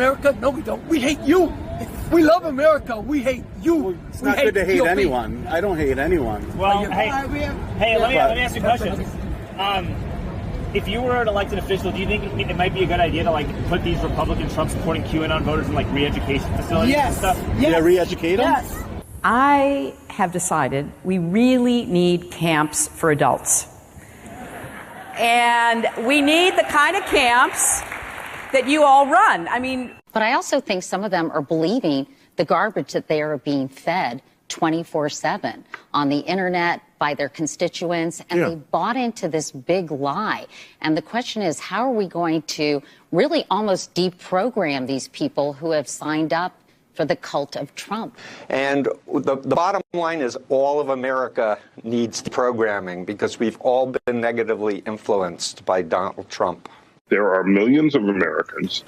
America? No, we don't. We hate you. We love America. We hate you. Well, it's not good to hate anyone. I don't hate anyone. Well, let me ask you a question. If you were an elected official, do you think it might be a good idea to put these Republican Trump-supporting QAnon voters in re-education facilities and stuff? Yes. Yeah, re-educate them? Yes. I have decided we really need camps for adults. And we need the kind of camps that you all run. But I also think some of them are believing the garbage that they are being fed 24/7 on the internet by their constituents, and they bought into this big lie. And the question is, how are we going to really almost deprogram these people who have signed up for the cult of Trump? And the bottom line is all of America needs programming because we've all been negatively influenced by Donald Trump. There are millions of Americans,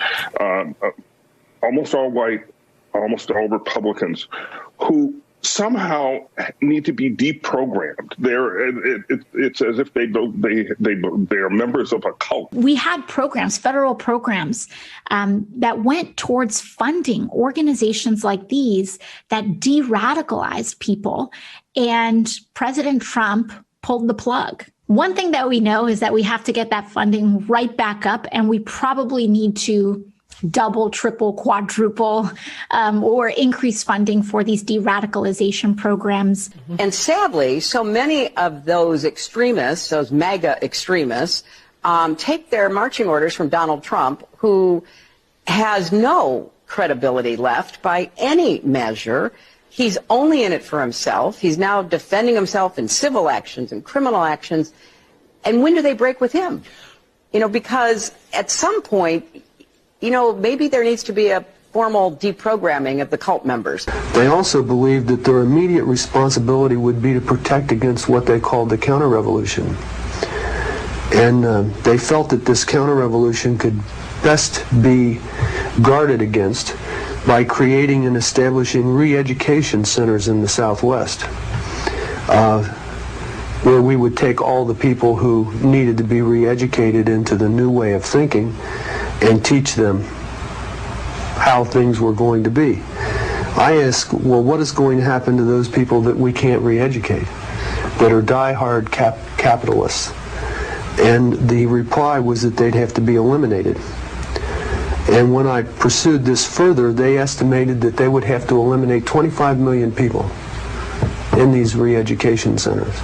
almost all white, almost all Republicans, who somehow need to be deprogrammed. It's as if they're members of a cult. We had programs, federal programs, that went towards funding organizations like these that de-radicalized people, and President Trump pulled the plug. One thing that we know is that we have to get that funding right back up, and we probably need to double, triple, quadruple, or increase funding for these de-radicalization programs. And sadly, so many of those extremists, those MAGA extremists, take their marching orders from Donald Trump, who has no credibility left by any measure. He's only in it for himself. He's now defending himself in civil actions and criminal actions. And when do they break with him? Because at some point, maybe there needs to be a formal deprogramming of the cult members. They also believed that their immediate responsibility would be to protect against what they called the counter-revolution. And they felt that this counter-revolution could best be guarded against by creating and establishing re-education centers in the Southwest, where we would take all the people who needed to be re-educated into the new way of thinking and teach them how things were going to be. I ask, well, what is going to happen to those people that we can't re-educate, that are die-hard capitalists? And the reply was that they'd have to be eliminated. And when I pursued this further, they estimated that they would have to eliminate 25 million people in these re-education centers.